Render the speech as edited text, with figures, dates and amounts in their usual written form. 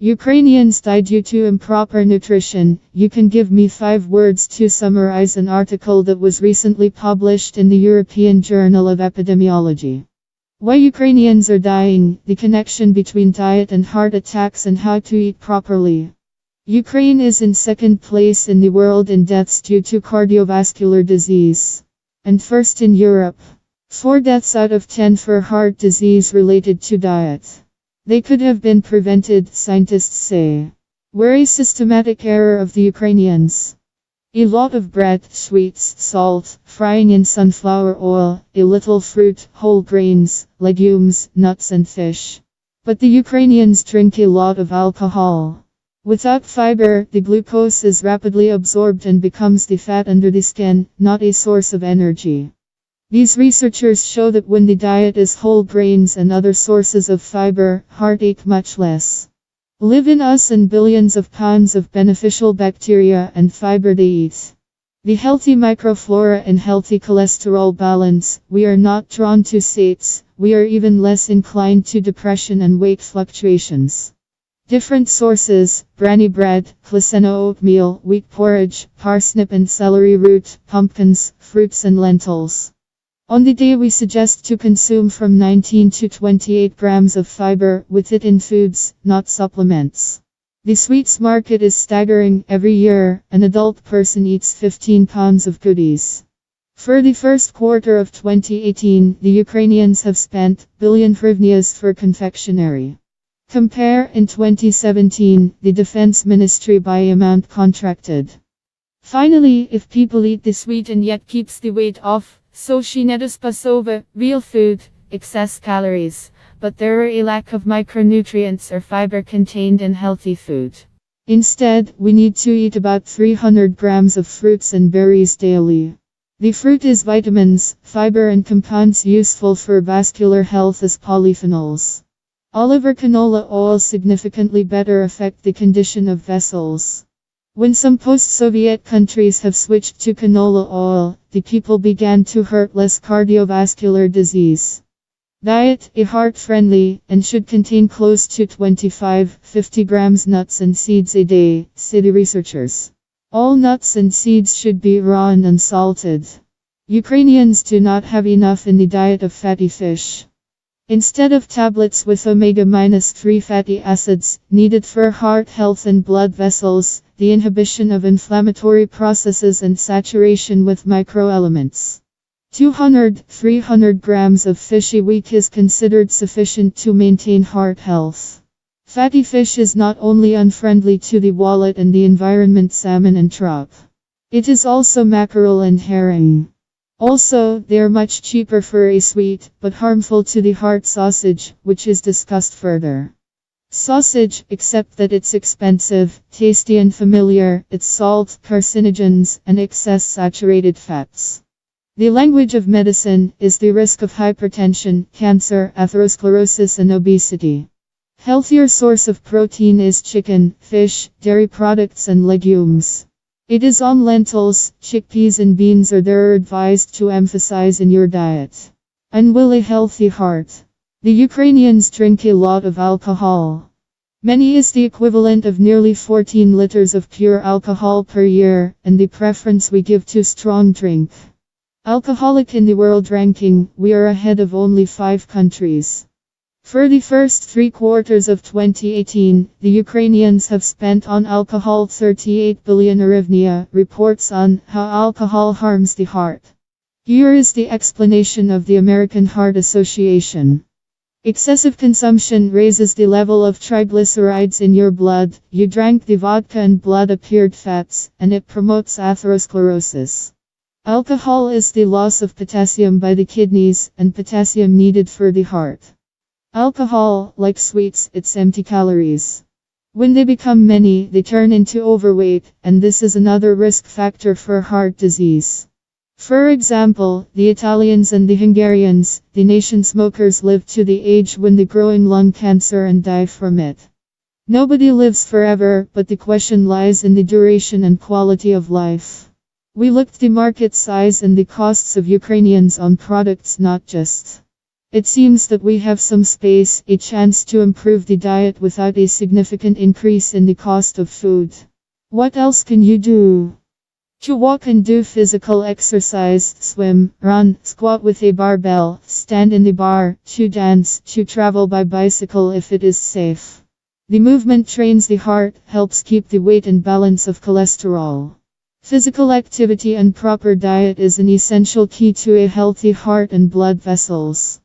Ukrainians die due to improper nutrition. You can give me 5 words to summarize an article that was recently published in the European Journal of Epidemiology. Why Ukrainians are dying, the connection between diet and heart attacks and how to eat properly. Ukraine is in second place in the world in deaths due to cardiovascular disease. And first in Europe. 4 deaths out of 10 for heart disease related to diet. They could have been prevented, scientists say. Where a systematic error of the Ukrainians. A lot of bread, sweets, salt, frying in sunflower oil, a little fruit, whole grains, legumes, nuts and fish. But the Ukrainians drink a lot of alcohol. Without fiber, the glucose is rapidly absorbed and becomes the fat under the skin, not a source of energy. These researchers show that when the diet is whole grains and other sources of fiber, heartache much less. Live in us and billions of pounds of beneficial bacteria and fiber they eat. The healthy microflora and healthy cholesterol balance, we are not drawn to SATs, we are even less inclined to depression and weight fluctuations. Different sources: bran bread, Clasena oatmeal, wheat porridge, parsnip and celery root, pumpkins, fruits and lentils. On the day we suggest to consume from 19 to 28 grams of fiber, with it in foods, not supplements. The sweets market is staggering. Every year, an adult person eats 15 pounds of goodies. For the first quarter of 2018, the Ukrainians have spent billion hryvnias for confectionery. Compare in 2017, the Defense Ministry by amount contracted. Finally, if people eat the sweet and yet keeps the weight off, so she недоспасова, real food, excess calories, but there are a lack of micronutrients or fiber contained in healthy food. Instead, we need to eat about 300 grams of fruits and berries daily. The fruit is vitamins, fiber and compounds useful for vascular health as polyphenols. Olive or canola oil significantly better affect the condition of vessels. When some post-Soviet countries have switched to canola oil, the people began to hurt less cardiovascular disease. Diet, a heart-friendly, and should contain close to 25-50 grams nuts and seeds a day, say the researchers. All nuts and seeds should be raw and unsalted. Ukrainians do not have enough in the diet of fatty fish. Instead of tablets with omega-3 fatty acids, needed for heart health and blood vessels, the inhibition of inflammatory processes and saturation with microelements. 200-300 grams of fish a week is considered sufficient to maintain heart health. Fatty fish is not only unfriendly to the wallet and the environment, salmon and trout. It is also mackerel and herring. Also, they are much cheaper for a sweet, but harmful to the heart sausage, which is discussed further. Sausage, except that it's expensive, tasty and familiar, its salt, carcinogens, and excess saturated fats. The language of medicine is the risk of hypertension, cancer, atherosclerosis and obesity. Healthier source of protein is chicken, fish, dairy products and legumes. It is on lentils, chickpeas and beans are there advised to emphasize in your diet. And will a healthy heart. The Ukrainians drink a lot of alcohol. Many is the equivalent of nearly 14 liters of pure alcohol per year, and the preference we give to strong drink. Alcoholic in the world ranking, we are ahead of only 5 countries. For the first 3 quarters of 2018, the Ukrainians have spent on alcohol 38 billion hryvnia, reports on how alcohol harms the heart. Here is the explanation of the American Heart Association. Excessive consumption raises the level of triglycerides in your blood, you drank the vodka and blood appeared fats, and it promotes atherosclerosis. Alcohol is the loss of potassium by the kidneys, and potassium needed for the heart. Alcohol, like sweets, it's empty calories. When they become many, they turn into overweight, and this is another risk factor for heart disease. For example, the Italians and the Hungarians, the nation smokers, live to the age when they grow in lung cancer and die from it. Nobody lives forever, but the question lies in the duration and quality of life. We looked the market size and the costs of Ukrainians on products, not just It seems that we have some space, a chance to improve the diet without a significant increase in the cost of food. What else can you do? To walk and do physical exercise, swim, run, squat with a barbell, stand in the bar, to dance, to travel by bicycle if it is safe. The movement trains the heart, helps keep the weight and balance of cholesterol. Physical activity and proper diet is an essential key to a healthy heart and blood vessels.